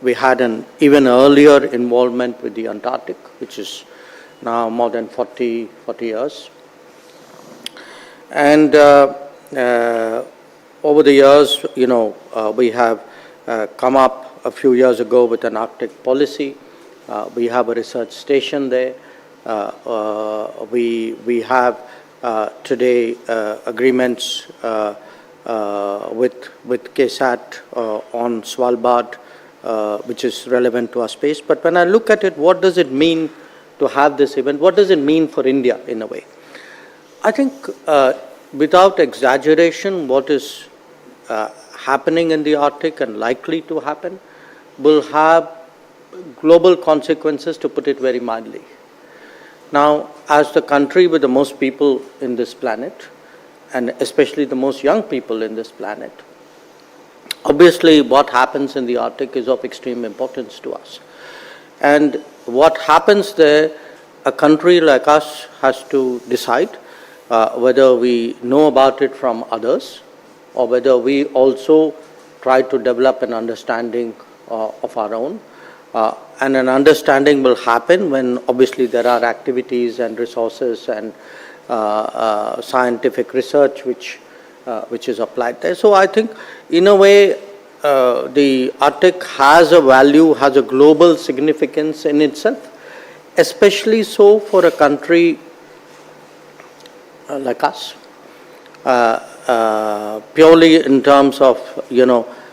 we had an even earlier involvement with the Antarctic, which is now more than 40 years. And over the years, we have come up a few years ago with an Arctic policy. We have a research station there. We have today agreements with KSAT on Svalbard, which is relevant to our space. But when I look at it, what does it mean to have this event? What does it mean for India in a way? I think without exaggeration, what is happening in the Arctic and likely to happen will have global consequences, to put it very mildly. Now, as the country with the most people in this planet, and especially the most young people in this planet, obviously what happens in the Arctic is of extreme importance to us. And what happens there, a country like us has to decide whether we know about it from others or whether we also try to develop an understanding of our own. And an understanding will happen when obviously there are activities and resources and scientific research which is applied there. So I think in a way the Arctic has a value, has a global significance in itself, especially so for a country like us, purely in terms of,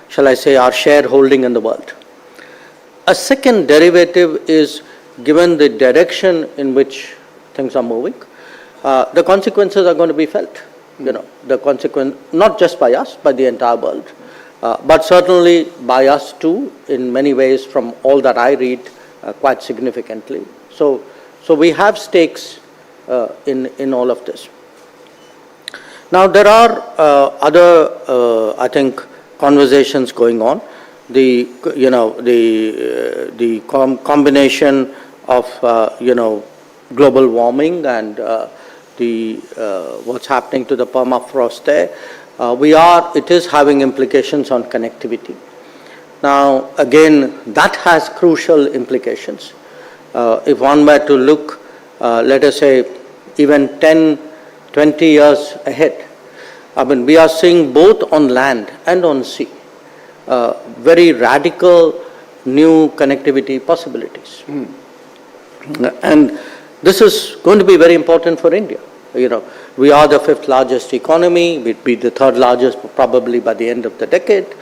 shall I say, our shareholding in the world. A second derivative is, given the direction in which things are moving, the consequences are going to be felt. The consequence, not just by us, by the entire world, but certainly by us too, in many ways, from all that I read, quite significantly. So we have stakes in all of this. Now there are other, I think, conversations going on. The combination of global warming and what's happening to the permafrost there. It is having implications on connectivity. Now again, that has crucial implications. If one were to look, let us say, even 10, 20 years ahead, I mean, we are seeing both on land and on sea very radical new connectivity possibilities. And this is going to be very important for India. We are the 5th largest economy, we'd be the 3rd largest probably by the end of the decade,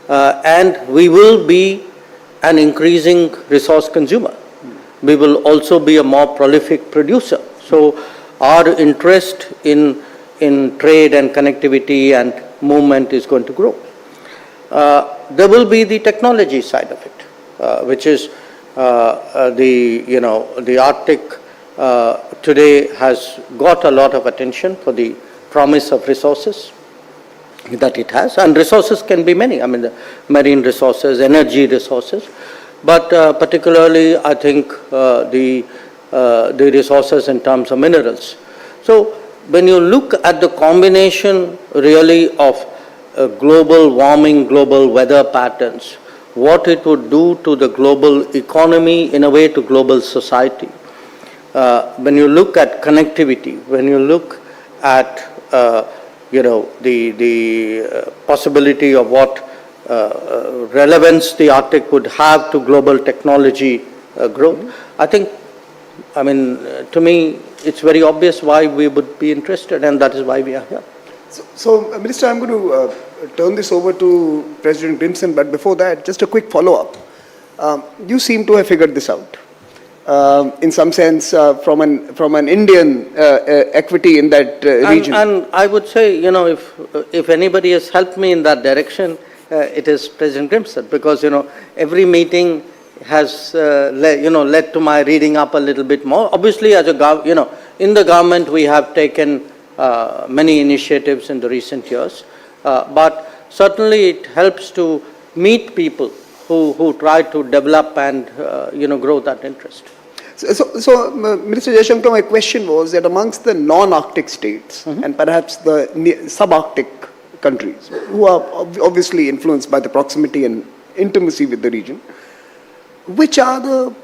and we will be an increasing resource consumer. We will also be a more prolific producer. So our interest in trade and connectivity and movement is going to grow. There will be the technology side of it, which is the Arctic today has got a lot of attention for the promise of resources that it has, and resources can be many. I mean, the marine resources, energy resources, but particularly I think the resources in terms of minerals. So when you look at the combination really of global warming, global weather patterns, what it would do to the global economy, in a way to global society. When you look at connectivity, when you look at the possibility of what relevance the Arctic would have to global technology growth, I think, I mean, to me, it's very obvious why we would be interested, and that is why we are here. So Minister, I'm going to turn this over to President Grimson, but before that, just a quick follow-up. You seem to have figured this out, in some sense, from an Indian equity in that region. And I would say, if anybody has helped me in that direction, it is President Grimson, because every meeting has led to my reading up a little bit more. Obviously, as a in the government we have taken many initiatives in the recent years, but certainly it helps to meet people who try to develop and grow that interest. So Minister Jaishankar, my question was that amongst the non-Arctic states and perhaps the sub-Arctic countries, who are obviously influenced by the proximity and intimacy with the region. Which are the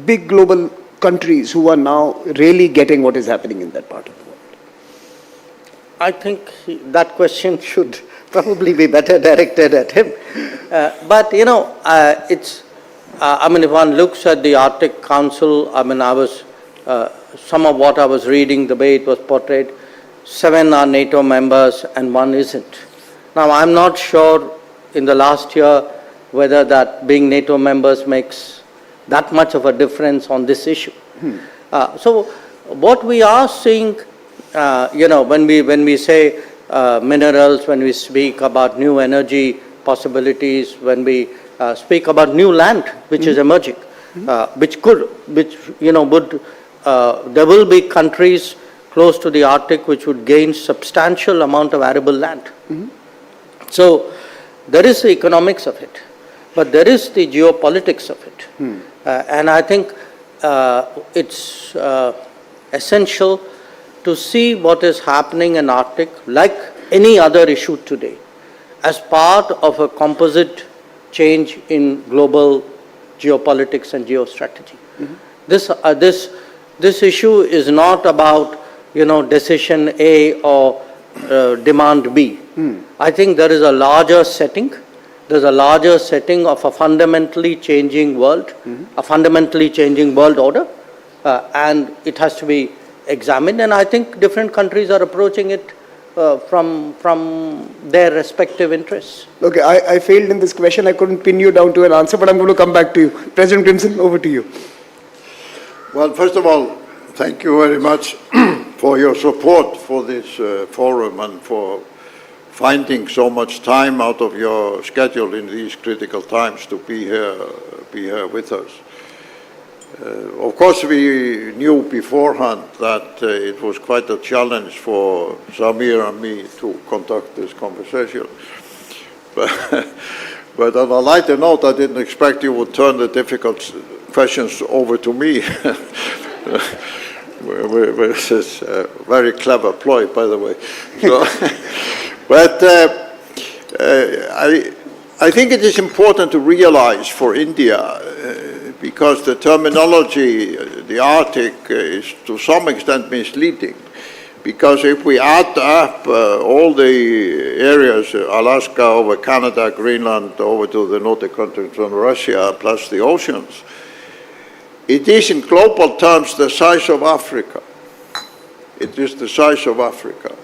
big global countries who are now really getting what is happening in that part of the world? I think that question should probably be better directed at him. But, you know, I mean, if one looks at the Arctic Council, I mean, some of what I was reading, the way it was portrayed, 7 are NATO members and 1 isn't. Now, I'm not sure in the last year whether that being NATO members makes that much of a difference on this issue. So what we are seeing, you know, when we say minerals, when we speak about new energy possibilities, when we speak about new land which is emerging, which you know, there will be countries close to the Arctic which would gain substantial amount of arable land. So there is the economics of it, but there is the geopolitics of it. And I think it's essential to see what is happening in Arctic, like any other issue today, as part of a composite change in global geopolitics and geostrategy. This issue is not about, you know, decision A or demand B. I think there is a larger setting. There's a larger setting of a fundamentally changing world, a fundamentally changing world order, and it has to be examined. And I think different countries are approaching it from their respective interests. Okay, I failed in this question. I couldn't pin you down to an answer, but I'm going to come back to you. President Grimson, over to you. Well, first of all, thank you very much for your support for this forum and for finding so much time out of your schedule in these critical times to be here with us. Of course, we knew beforehand that it was quite a challenge for Samir and me to conduct this conversation. But on a lighter note, I didn't expect you would turn the difficult questions over to me. Which is a very clever ploy, by the way. So, but I think it is important to realize for India, because the terminology, the Arctic, is to some extent misleading. Because if we add up all the areas, Alaska over Canada, Greenland, over to the Nordic countries and Russia, plus the oceans, it is in global terms the size of Africa. It is the size of Africa.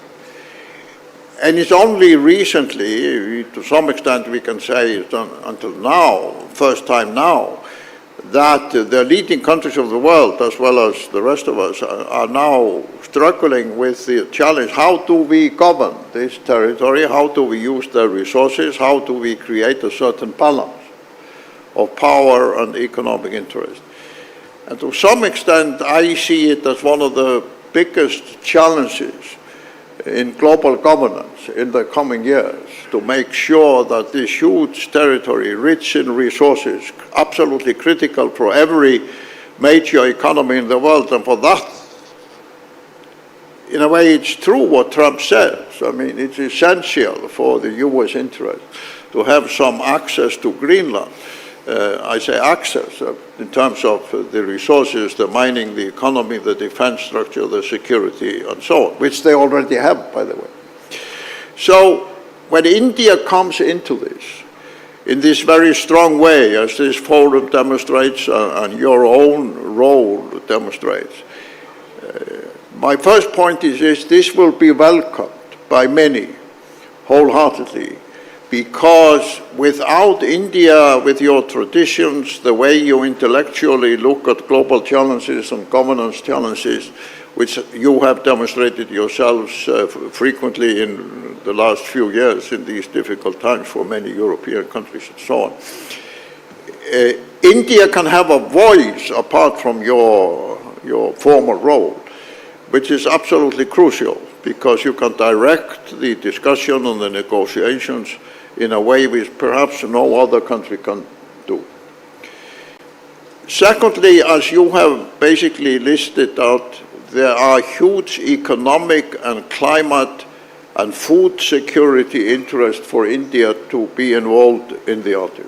And it's only recently, to some extent we can say until now, first time now, that the leading countries of the world, as well as the rest of us, are now struggling with the challenge. How do we govern this territory? How do we use the resources? How do we create a certain balance of power and economic interest? And to some extent, I see it as one of the biggest challenges in global governance in the coming years, to make sure that this huge territory, rich in resources, absolutely critical for every major economy in the world, and for that, in a way, it's true what Trump says. I mean, it's essential for the US interest to have some access to Greenland. I say access in terms of the resources, the mining, the economy, the defense structure, the security, and so on, which they already have, by the way. So when India comes into this, in this very strong way, as this forum demonstrates and your own role demonstrates, my first point is this will be welcomed by many wholeheartedly, because without India, with your traditions, the way you intellectually look at global challenges and governance challenges, which you have demonstrated yourselves frequently in the last few years in these difficult times for many European countries and so on, India can have a voice apart from your former role, which is absolutely crucial, because you can direct the discussion and the negotiations in a way which perhaps no other country can do. Secondly, as you have basically listed out, there are huge economic and climate and food security interest for India to be involved in the Arctic.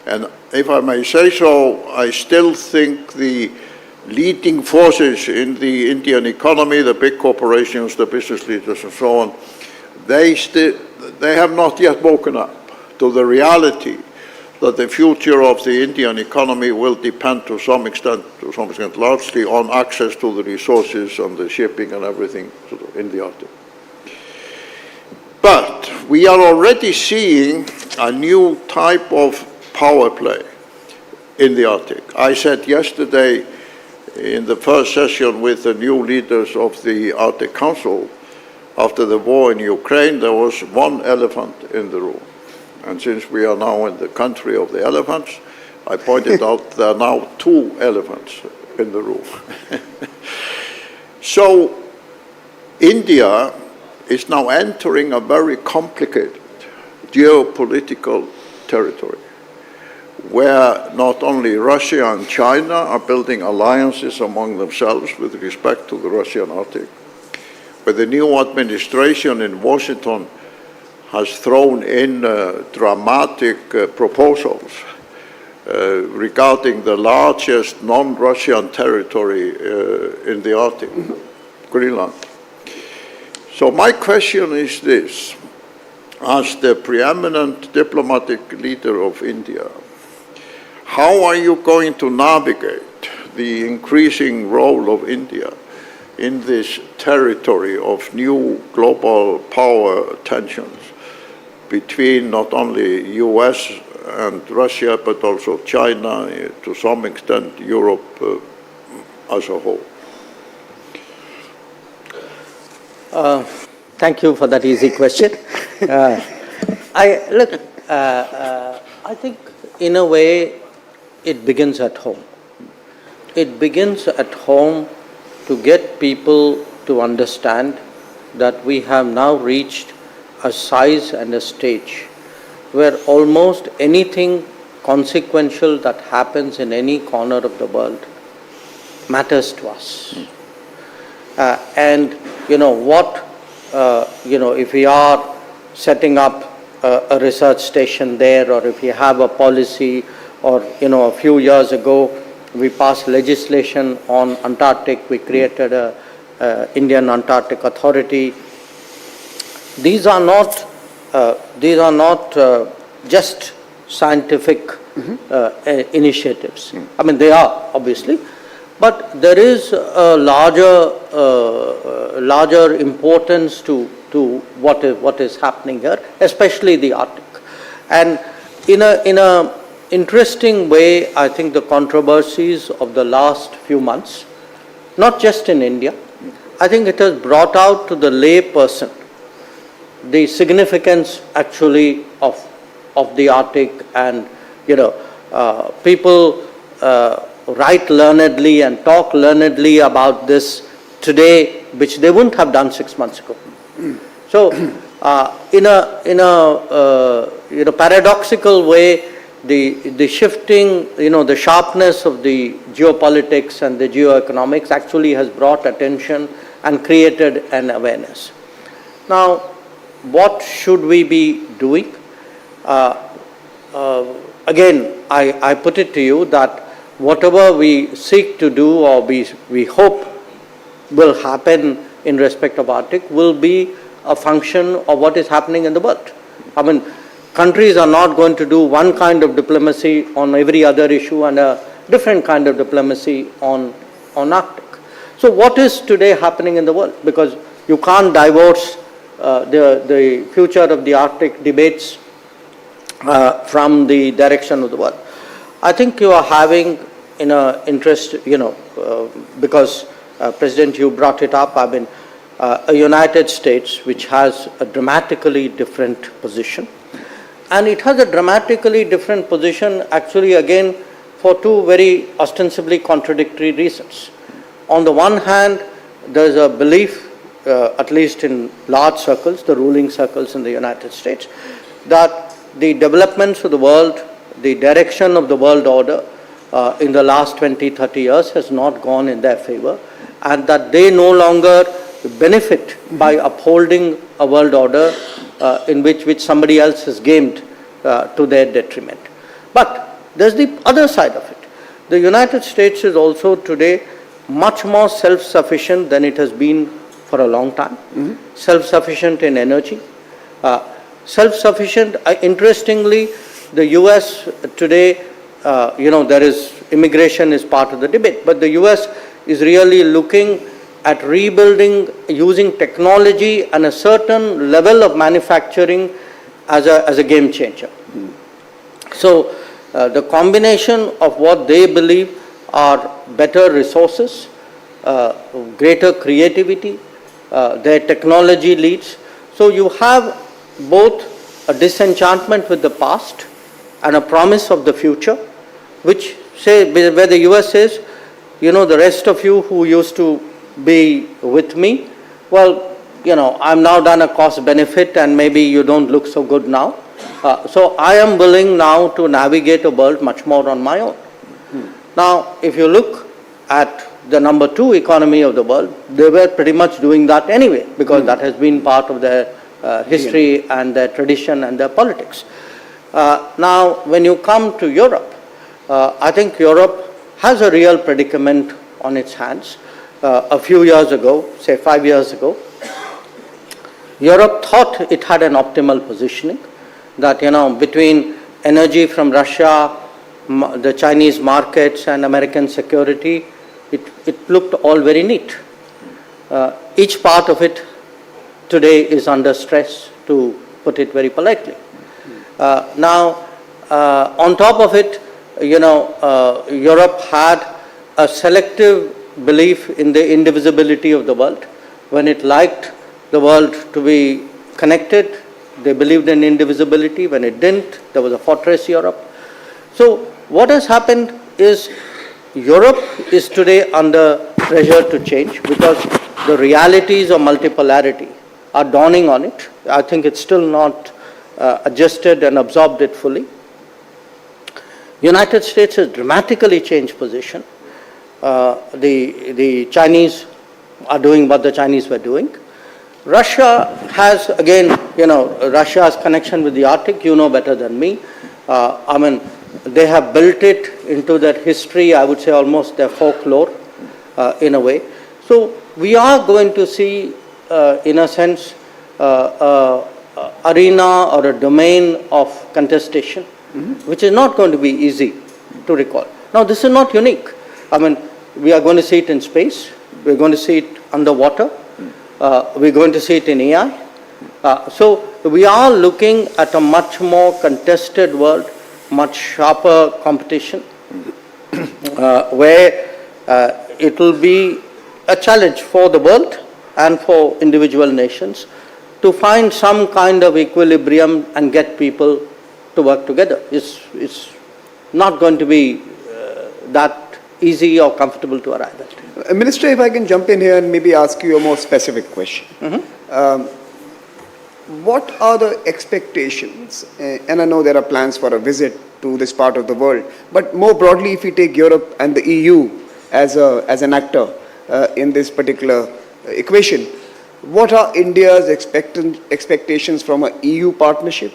And if I may say so, I still think the leading forces in the Indian economy, the big corporations, the business leaders and so on, they have not yet woken up to the reality that the future of the Indian economy will depend to some extent largely on access to the resources and the shipping and everything in the Arctic. But we are already seeing a new type of power play in the Arctic. I said yesterday in the first session with the new leaders of the Arctic Council, after the war in Ukraine, there was one elephant in the room. And since we are now in the country of the elephants, I pointed out there are now 2 elephants in the room. So India is now entering a very complicated geopolitical territory, where not only Russia and China are building alliances among themselves with respect to the Russian Arctic, but the new administration in Washington has thrown in dramatic proposals regarding the largest non-Russian territory in the Arctic, Greenland. So my question is this: as the preeminent diplomatic leader of India, how are you going to navigate the increasing role of India in this territory of new global power tensions between not only US and Russia, but also China, to some extent Europe as a whole? Thank you for that easy question. I think in a way it begins at home. It begins at home to get people to understand that we have now reached a size and a stage where almost anything consequential that happens in any corner of the world matters to us. And if we are setting up a research station there, or if we have a policy, or a few years ago we passed legislation on Antarctic, we created a Indian Antarctic Authority. These are not just scientific initiatives. I mean, they are obviously, but there is a larger importance to what is happening here, especially the Arctic. And in a interesting way, I think the controversies of the last few months, not just in India, I think it has brought out to the lay person the significance actually of the Arctic, and people write learnedly and talk learnedly about this today, which they wouldn't have done 6 months ago. So, in a paradoxical way, the shifting, the sharpness of the geopolitics and the geoeconomics actually has brought attention and created an awareness. Now, what should we be doing? Again, I put it to you that whatever we seek to do, or we hope will happen in respect of Arctic, will be a function of what is happening in the world. I mean, countries are not going to do one kind of diplomacy on every other issue and a different kind of diplomacy on Arctic. So what is today happening in the world? Because you can't divorce the future of the Arctic debates from the direction of the world. I think you are having in a interest, because President, you brought it up, I mean, a United States which has a dramatically different position. And it has a dramatically different position actually again for two very ostensibly contradictory reasons. On the one hand, there is a belief, at least in large circles, the ruling circles in the United States, that the developments of the world, the direction of the world order in the last 20, 30 years has not gone in their favor, and that they no longer benefit by upholding a world order in which somebody else has gamed to their detriment. But there's the other side of it. The United States is also today much more self-sufficient than it has been for a long time. Self-sufficient in energy. Self-sufficient, interestingly, the US today, there is immigration is part of the debate, but the US is really looking at rebuilding using technology and a certain level of manufacturing as a game changer. So the combination of what they believe are better resources, greater creativity, their technology leads. So you have both a disenchantment with the past and a promise of the future, which say where the US says, the rest of you who used to be with me, well, I'm now done a cost benefit and maybe you don't look so good now. So I am willing now to navigate a world much more on my own. Now, if you look at the number 2 economy of the world, they were pretty much doing that anyway, because that has been part of their history and their tradition and their politics. Now, when you come to Europe, I think Europe has a real predicament on its hands. A few years ago, say 5 years ago, Europe thought it had an optimal positioning, that between energy from Russia, the Chinese markets and American security, it looked all very neat. Each part of it today is under stress, to put it very politely. Now, on top of it, Europe had a selective belief in the indivisibility of the world. When it liked the world to be connected, they believed in indivisibility. When it didn't, there was a fortress Europe. So what has happened is Europe is today under pressure to change because the realities of multipolarity are dawning on it. I think it's still not adjusted and absorbed it fully. United States has dramatically changed position. The Chinese are doing what the Chinese were doing. Russia has, again, Russia's connection with the Arctic, better than me. They have built it into their history, I would say almost their folklore, in a way. So we are going to see, in a sense, arena or a domain of contestation, which is not going to be easy to recall. Now, this is not unique. We are going to see it in space. We're going to see it underwater. We're going to see it in AI. So we are looking at a much more contested world, much sharper competition, where it will be a challenge for the world and for individual nations to find some kind of equilibrium and get people to work together. It's not going to be that easy or comfortable to arrive at. Minister, if I can jump in here and maybe ask you a more specific question. What are the expectations, and I know there are plans for a visit to this part of the world, but more broadly, if we take Europe and the EU as an actor in this particular equation, what are India's expectations from an EU partnership?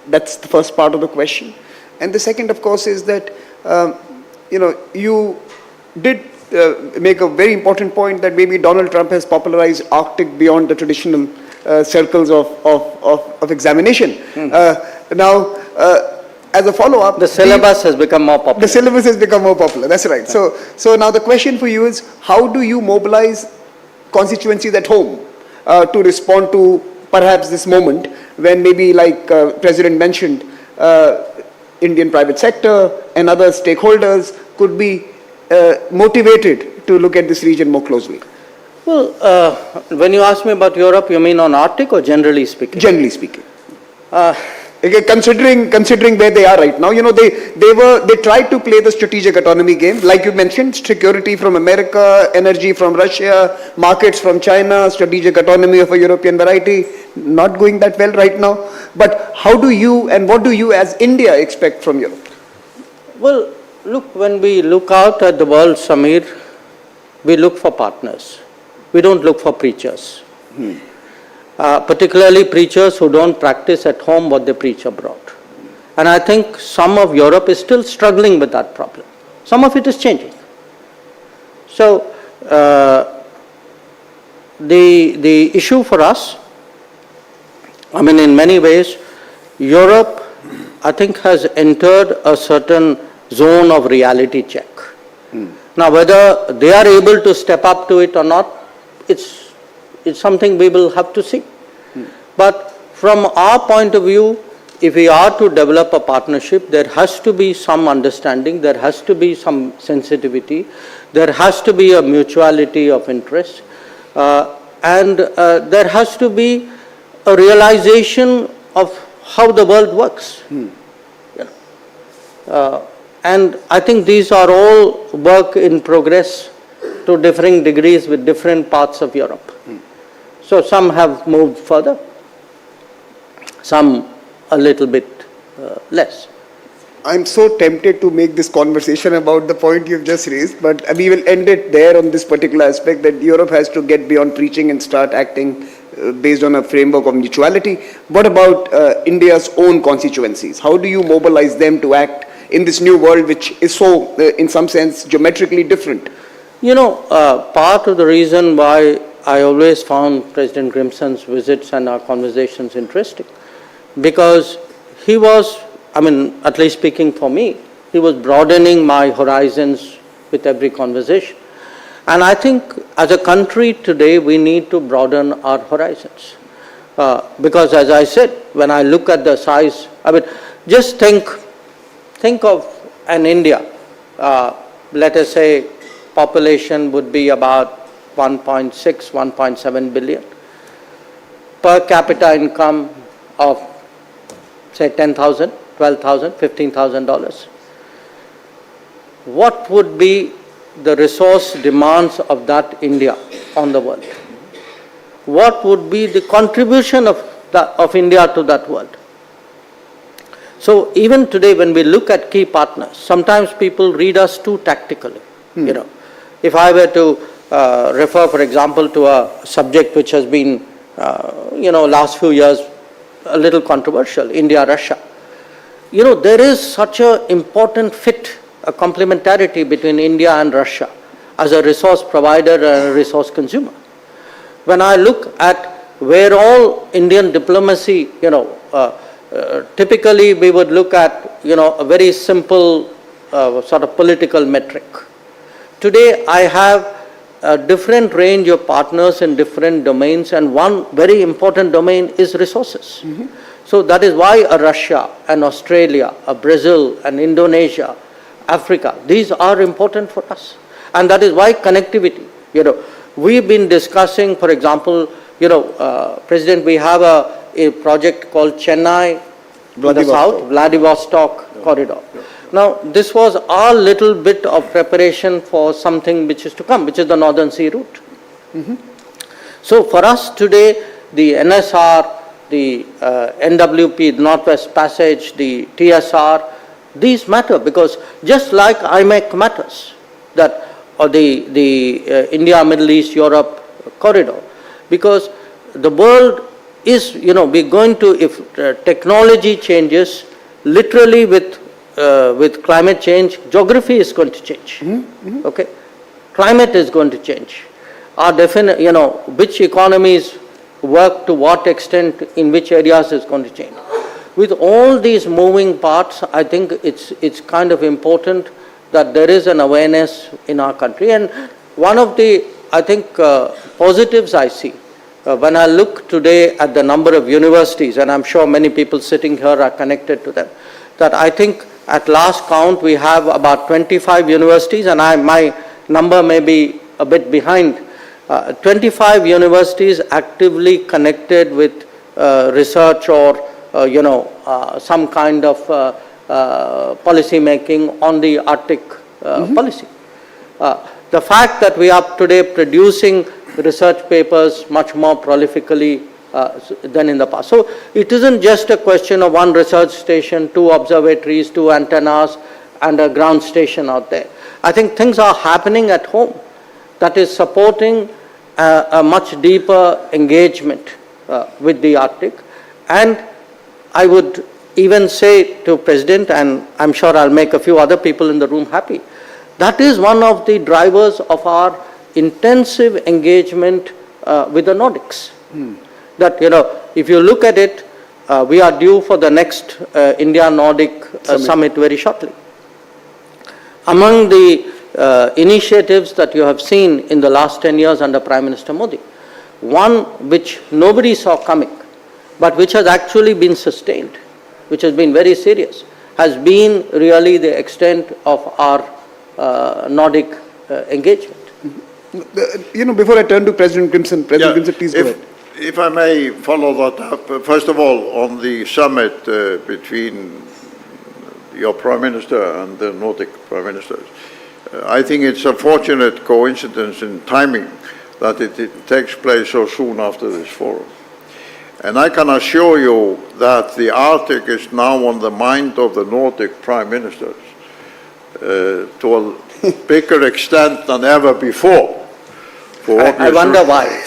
That's the first part of the question. And the second, of course, is that, you did make a very important point that maybe Donald Trump has popularized Arctic beyond the traditional circles of examination. Now, as a follow-up, the syllabus has become more popular. The syllabus has become more popular. That's right. So now the question for you is, how do you mobilize constituencies at home to respond to perhaps this moment when maybe, like President mentioned, Indian private sector and other stakeholders could be motivated to look at this region more closely? Well, when you ask me about Europe, you mean on Arctic or generally speaking? Generally speaking. Considering where they are right now, they tried to play the strategic autonomy game, like you mentioned, security from America, energy from Russia, markets from China, strategic autonomy of a European variety, not going that well right now. But how do you and what do you as India expect from Europe? Well, look, when we look out at the world, Samir, we look for partners. we don't look for preachers. Particularly preachers who don't practice at home what they preach abroad. And I think some of Europe is still struggling with that problem. Some of it is changing. So, the issue for us, I mean, in many ways, Europe, I think, has entered a certain zone of reality check. Now, whether they are able to step up to it or not, it's something we will have to see. But from our point of view, if we are to develop a partnership, there has to be some understanding, there has to be some sensitivity, there has to be a mutuality of interest, and there has to be a realization of how the world works. And I think these are all work in progress to differing degrees with different parts of Europe. So some have moved further, some a little bit less. I'm so tempted to make this conversation about the point you've just raised, but we will end it there on this particular aspect, that Europe has to get beyond preaching and start acting based on a framework of mutuality. What about India's own constituencies? How do you mobilize them to act in this new world, which is so, in some sense, geometrically different? You know, part of the reason why I always found President Grimson's visits and our conversations interesting, because he was, I mean, at least speaking for me, he was broadening my horizons with every conversation. And I think as a country today, we need to broaden our horizons. Because as I said, when I look at the size, I mean, just think of an India, let us say population would be about 1.6, 1.7 billion. Per capita income of say $10,000, $12,000, $15,000. What would be the resource demands of that India on the world? What would be the contribution of India to that world? So even today when we look at key partners, sometimes people read us too tactically. You know, if I were to refer, for example, to a subject which has been, last few years a little controversial, India-Russia. You know, there is such an important fit, a complementarity between India and Russia as a resource provider and a resource consumer. When I look at where all Indian diplomacy, typically we would look at, a very simple sort of political metric. Today I have a different range of partners in different domains, and one very important domain is resources. So that is why a Russia, an Australia, a Brazil, an Indonesia, Africa, these are important for us. And that is why connectivity, we've been discussing, for example, President, we have a project called Chennai, the South, Vladivostok corridor. Now, this was our little bit of preparation for something which is to come, which is the Northern Sea route. So for us today, the NSR, the NWP, the Northwest Passage, the TSR, these matter, because just like IMEC matters, that or the India, Middle East, Europe corridor, because the world is, we're going to, if technology changes, literally with climate change, geography is going to change. Okay, climate is going to change. Our which economies work to what extent in which areas is going to change. With all these moving parts, I think it's kind of important that there is an awareness in our country. And one of the, I think, positives I see when I look today at the number of universities, and I'm sure many people sitting here are connected to them, that I think at last count we have about 25 universities, and my number may be a bit behind, 25 universities actively connected with research or some kind of policy making on the Arctic policy. The fact that we are today producing research papers much more prolifically than in the past. So it isn't just a question of one research station, 2 observatories, 2 antennas, and a ground station out there. I think things are happening at home that is supporting a much deeper engagement with the Arctic. And I would even say to President, and I'm sure I'll make a few other people in the room happy, that is one of the drivers of our intensive engagement with the Nordics. That, if you look at it, we are due for the next India-Nordic summit very shortly. Among the initiatives that you have seen in the last 10 years under Prime Minister Modi, one which nobody saw coming, but which has actually been sustained, which has been very serious, has been really the extent of our Nordic engagement. Before I turn to President Grimson, Grimson, please go ahead. If I may follow that up, first of all, on the summit between your Prime Minister and the Nordic Prime Ministers, I think it's a fortunate coincidence in timing that it takes place so soon after this forum. And I can assure you that the Arctic is now on the mind of the Nordic Prime Ministers to a bigger extent than ever before. I wonder why.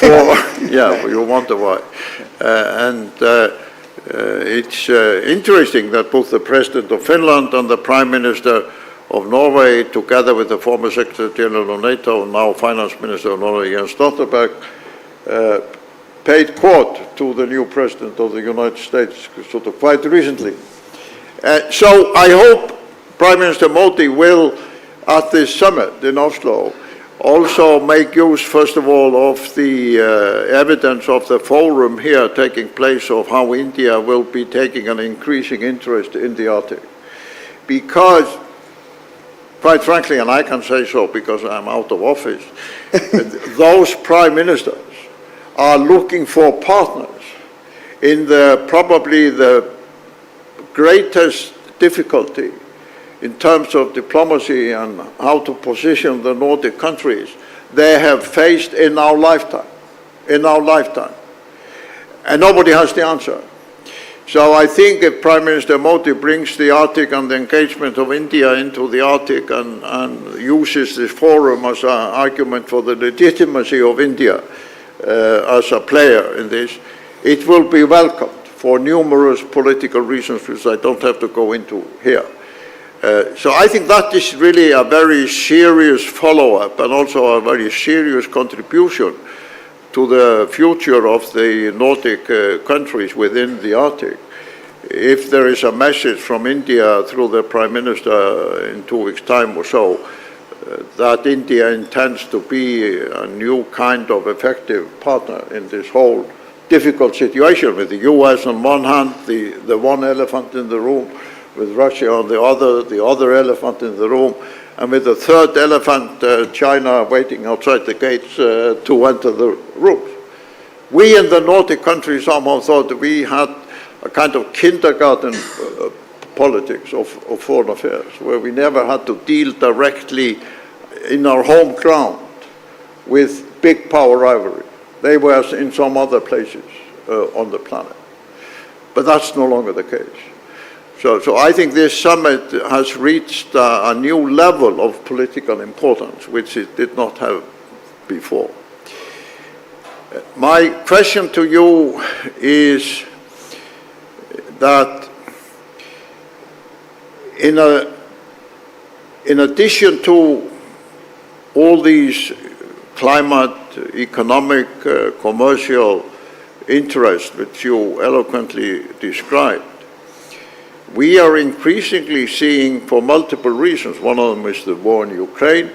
Yeah, you wonder why. It's interesting that both the President of Finland and the Prime Minister of Norway, together with the former Secretary General of NATO, now Finance Minister of Norway, Jens Stoltenberg, paid court to the new President of the United States sort of quite recently. So I hope Prime Minister Modi will, at this summit in Oslo, also make use, first of all, of the evidence of the forum here taking place of how India will be taking an increasing interest in the Arctic. Because, quite frankly, and I can say so because I'm out of office, those prime ministers are looking for partners in probably the greatest difficulty in terms of diplomacy and how to position the Nordic countries they have faced in our lifetime. And nobody has the answer. So I think if Prime Minister Modi brings the Arctic and the engagement of India into the Arctic and uses this forum as an argument for the legitimacy of India as a player in this, it will be welcomed for numerous political reasons which I don't have to go into here. So I think that is really a very serious follow-up and also a very serious contribution to the future of the Nordic countries within the Arctic. If there is a message from India through the Prime Minister in 2 weeks' time or so, that India intends to be a new kind of effective partner in this whole difficult situation with the US on one hand, the one elephant in the room, with Russia on the other elephant in the room, and with the third elephant, China, waiting outside the gates to enter the rooms. We in the Nordic countries somehow thought that we had a kind of kindergarten politics of foreign affairs, where we never had to deal directly in our home ground with big power rivalry. They were in some other places on the planet. But that's no longer the case. So I think this summit has reached a new level of political importance, which it did not have before. My question to you is that in addition to all these climate, economic, commercial interests which you eloquently described, we are increasingly seeing, for multiple reasons, one of them is the war in Ukraine,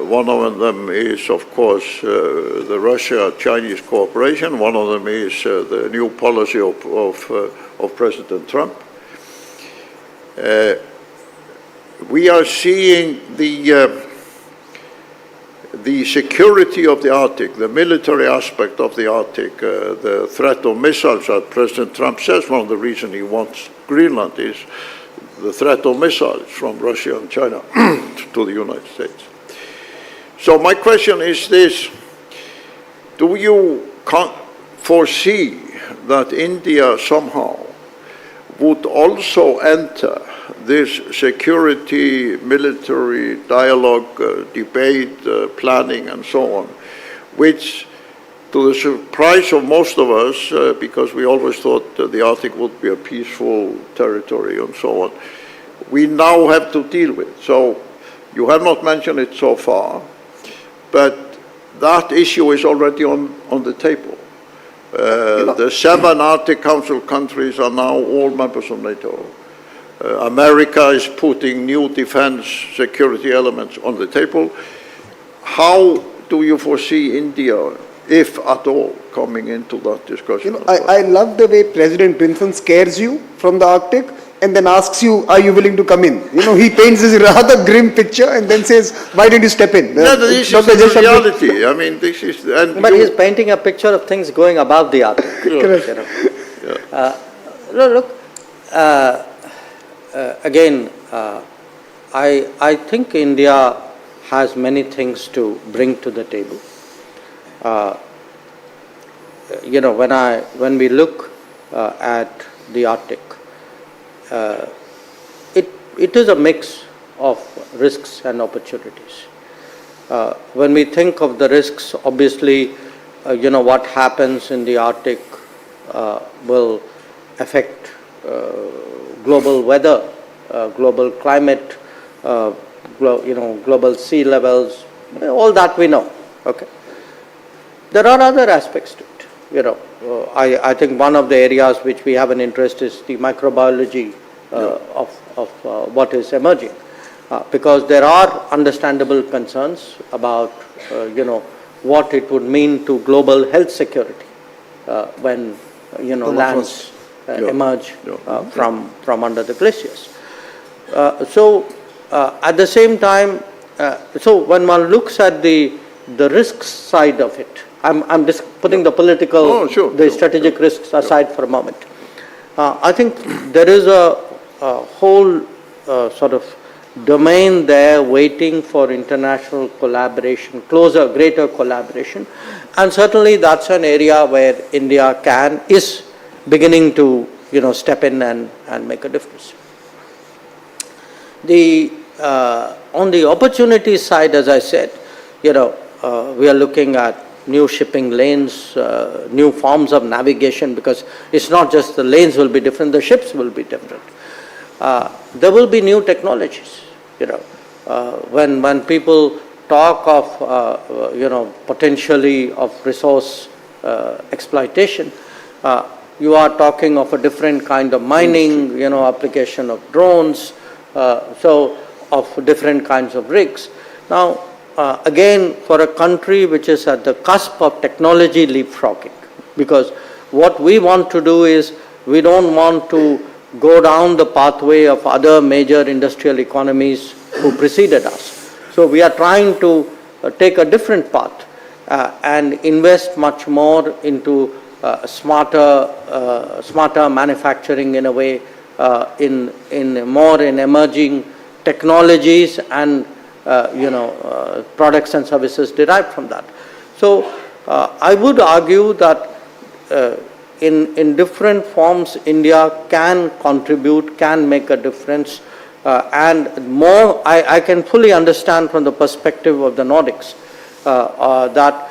one of them is, of course, the Russia-Chinese cooperation, one of them is the new policy of President Trump. We are seeing the security of the Arctic, the military aspect of the Arctic, the threat of missiles that President Trump says one of the reasons he wants Greenland is the threat of missiles from Russia and China to the United States. So my question is this: do you foresee that India somehow would also enter this security, military dialogue, debate, planning, and so on, which, to the surprise of most of us, because we always thought that the Arctic would be a peaceful territory and so on, we now have to deal with. So you have not mentioned it so far, but that issue is already on the table. The 7 Arctic Council countries are now all members of NATO. America is putting new defense security elements on the table. How do you foresee India, if at all, coming into that discussion? I love the way President Brinson scares you from the Arctic and then asks you, are you willing to come in? He paints this rather grim picture and then says, why don't you step in? Yeah, this is the reality. I mean, this is... But he's painting a picture of things going above the Arctic. Correct. Look, again, I think India has many things to bring to the table. When we look at the Arctic, it is a mix of risks and opportunities. When we think of the risks, obviously, what happens in the Arctic will affect global weather, global climate, global sea levels, all that we know. Okay. There are other aspects to it. I think one of the areas which we have an interest is the microbiology of what is emerging, because there are understandable concerns about what it would mean to global health security when lands emerge from under the glaciers. At the same time, so when one looks at the risk side of it, I'm just putting the political, strategic risks aside for a moment. I think there is a whole sort of domain there waiting for international collaboration, closer, greater collaboration, and certainly that's an area where India is beginning to step in and make a difference. On the opportunity side, as I said, we are looking at new shipping lanes, new forms of navigation, because it's not just the lanes will be different, the ships will be different. There will be new technologies. When people talk of potentially of resource exploitation, you are talking of a different kind of mining, application of drones, so of different kinds of rigs. Now, again, for a country which is at the cusp of technology leapfrogging, because what we want to do is we don't want to go down the pathway of other major industrial economies who preceded us. So we are trying to take a different path and invest much more into smarter manufacturing in a way, in emerging technologies and products and services derived from that. So I would argue that in different forms, India can contribute, can make a difference, and more, I can fully understand from the perspective of the Nordics that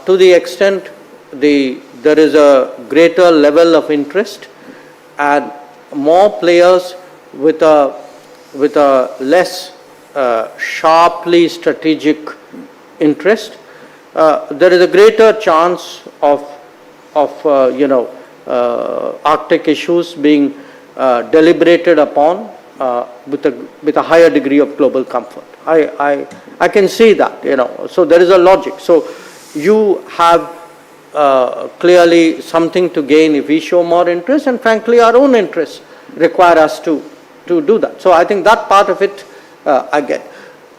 to the extent there is a greater level of interest and more players with a less sharply strategic interest, there is a greater chance of Arctic issues being deliberated upon with a higher degree of global comfort. I can see that, so there is a logic. So you have clearly something to gain if we show more interest, and frankly our own interests require us to do that. So I think that part of it I get.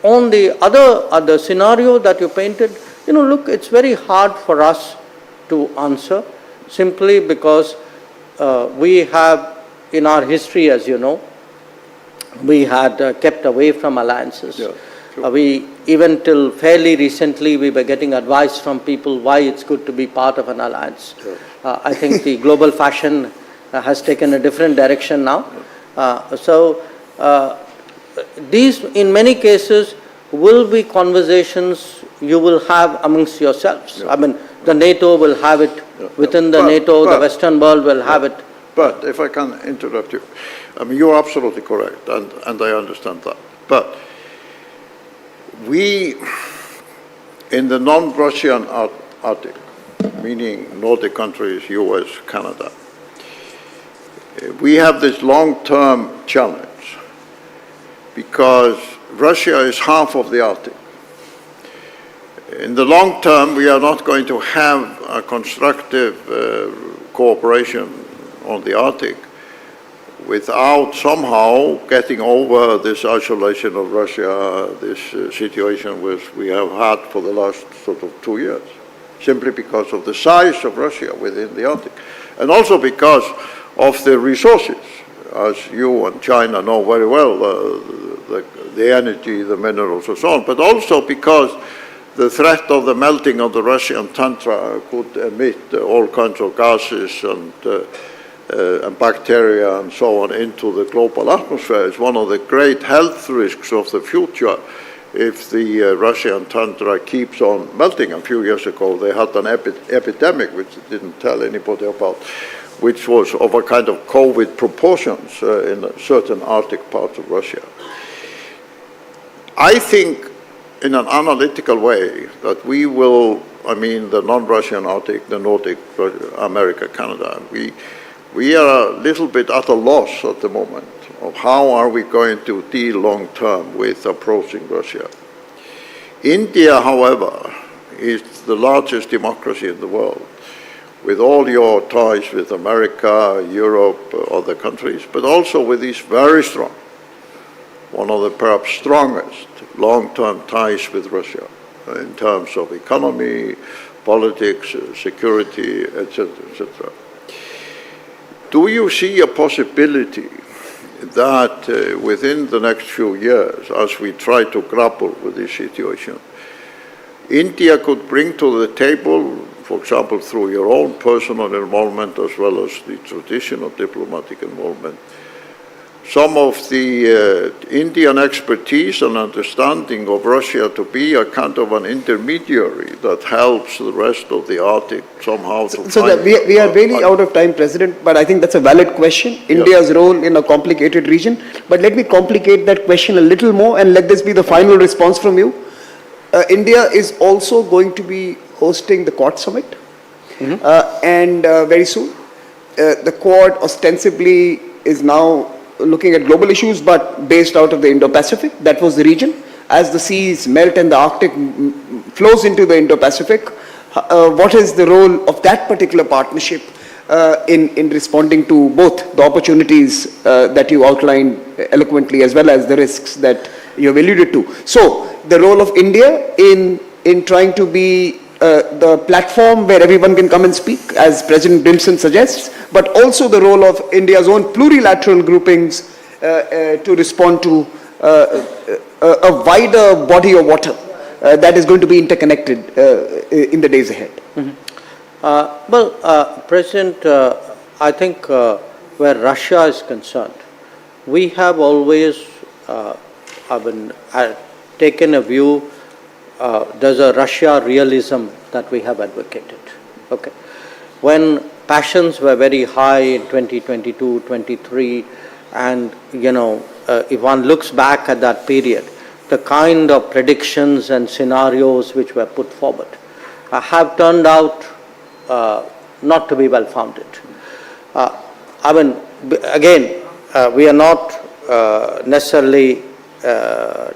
On the other scenario that you painted, look, it's very hard for us to answer, simply because we have, in our history, as you know, we had kept away from alliances. Yeah, sure. We, even till fairly recently, we were getting advice from people why it's good to be part of an alliance. Sure. I think the global fashion has taken a different direction now. So these, in many cases, will be conversations you will have amongst yourselves. Yeah. I mean, the NATO will have it within the NATO, the Western world will have it. But if I can interrupt you, I mean, you're absolutely correct, and I understand that. But we, in the non-Russian Arctic, meaning Nordic countries, US, Canada, we have this long-term challenge because Russia is half of the Arctic. In the long term, we are not going to have a constructive cooperation on the Arctic without somehow getting over this isolation of Russia, this situation which we have had for the last sort of 2 years, simply because of the size of Russia within the Arctic, and also because of the resources, as you and China know very well, the energy, the minerals and so on, but also because the threat of the melting of the Russian tundra could emit all kinds of gases and bacteria and so on into the global atmosphere is one of the great health risks of the future if the Russian tundra keeps on melting. A few years ago they had an epidemic, which they didn't tell anybody about, which was of a kind of COVID proportions in certain Arctic parts of Russia. I think in an analytical way that we will, I mean the non-Russian Arctic, the Nordic, America, Canada, we are a little bit at a loss at the moment of how are we going to deal long term with approaching Russia. India, however, is the largest democracy in the world, with all your ties with America, Europe, other countries, but also with these very strong, one of the perhaps strongest long-term ties with Russia in terms of economy, politics, security, etc., etc. Do you see a possibility that within the next few years, as we try to grapple with this situation, India could bring to the table, for example, through your own personal involvement as well as the traditional diplomatic involvement, some of the Indian expertise and understanding of Russia to be a kind of an intermediary that helps the rest of the Arctic somehow to So that we are really out of time, President, but I think that's a valid question, India's role in a complicated region. But let me complicate that question a little more and let this be the final response from you. India is also going to be hosting the Quad Summit, and very soon. The Quad ostensibly is now looking at global issues, but based out of the Indo-Pacific. That was the region. As the seas melt and the Arctic flows into the Indo-Pacific, what is the role of that particular partnership in responding to both the opportunities that you outlined eloquently as well as the risks that you have alluded to? So, the role of India in trying to be the platform where everyone can come and speak, as President Dimson suggests, but also the role of India's own plurilateral groupings to respond to a wider body of water that is going to be interconnected in the days ahead. President, I think where Russia is concerned, we have always taken a view. There's a Russia realism that we have advocated. Okay, when passions were very high in 2022, 23, and if one looks back at that period, the kind of predictions and scenarios which were put forward have turned out not to be well founded. Again, we are not necessarily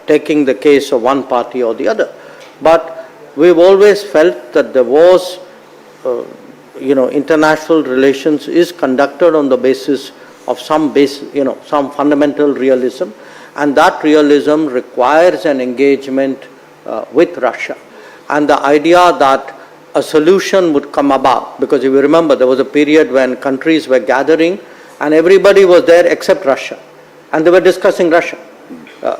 taking the case of one party or the other. But we've always felt that there was, international relations is conducted on the basis of some fundamental realism, and that realism requires an engagement with Russia. And the idea that a solution would come about, because if you remember, there was a period when countries were gathering and everybody was there except Russia, and they were discussing Russia.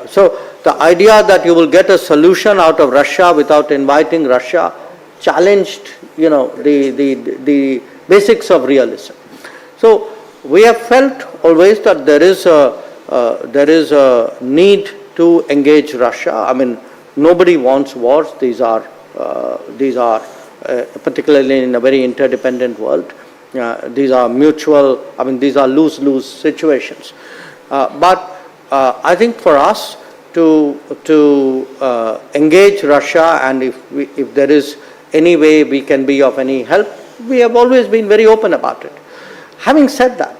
So the idea that you will get a solution out of Russia without inviting Russia challenged, the basics of realism. So we have felt always that there is a need to engage Russia. Nobody wants wars. These are particularly in a very interdependent world. These are mutual, these are lose-lose situations. But I think for us to engage Russia, and if there is any way we can be of any help, we have always been very open about it. Having said that,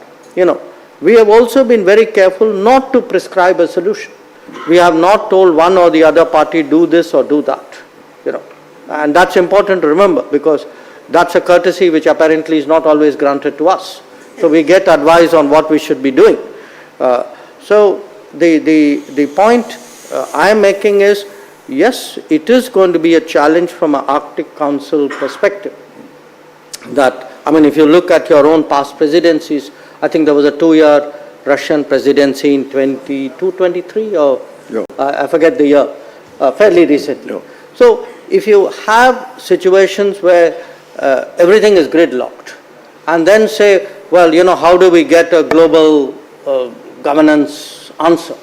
we have also been very careful not to prescribe a solution. We have not told one or the other party do this or do that, and that's important to remember, because that's a courtesy which apparently is not always granted to us. So we get advice on what we should be doing. So the point I am making is, yes, it is going to be a challenge from an Arctic Council perspective. That, if you look at your own past presidencies, I think there was a 2-year Russian presidency in 22-23, or I forget the year, fairly recently. No. So if you have situations where everything is gridlocked, and then say, well, how do we get a global governance answer?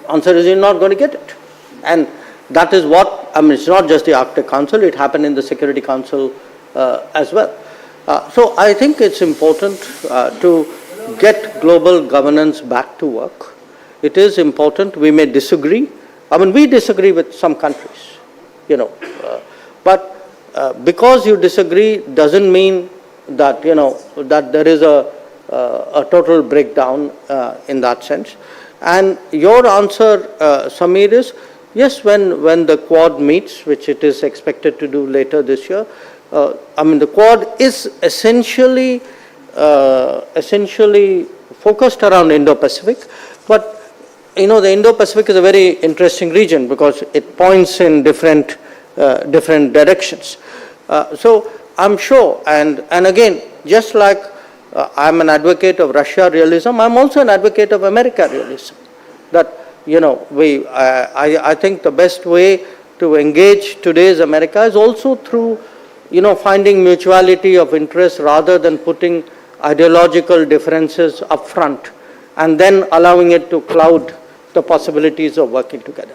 Answer is you're not going to get it. And that is what, it's not just the Arctic Council, it happened in the Security Council as well. So I think it's important to get global governance back to work. It is important. We may disagree. We disagree with some countries, but because you disagree doesn't mean that, that there is a total breakdown in that sense. And your answer, Samir, is yes, when the Quad meets, which it is expected to do later this year, the Quad is essentially focused around Indo-Pacific, but the Indo-Pacific is a very interesting region because it points in different directions. So I'm sure, and again, just like I'm an advocate of Russia realism, I'm also an advocate of America realism. That, I think the best way to engage today's America is also through, finding mutuality of interest rather than putting ideological differences up front and then allowing it to cloud the possibilities of working together.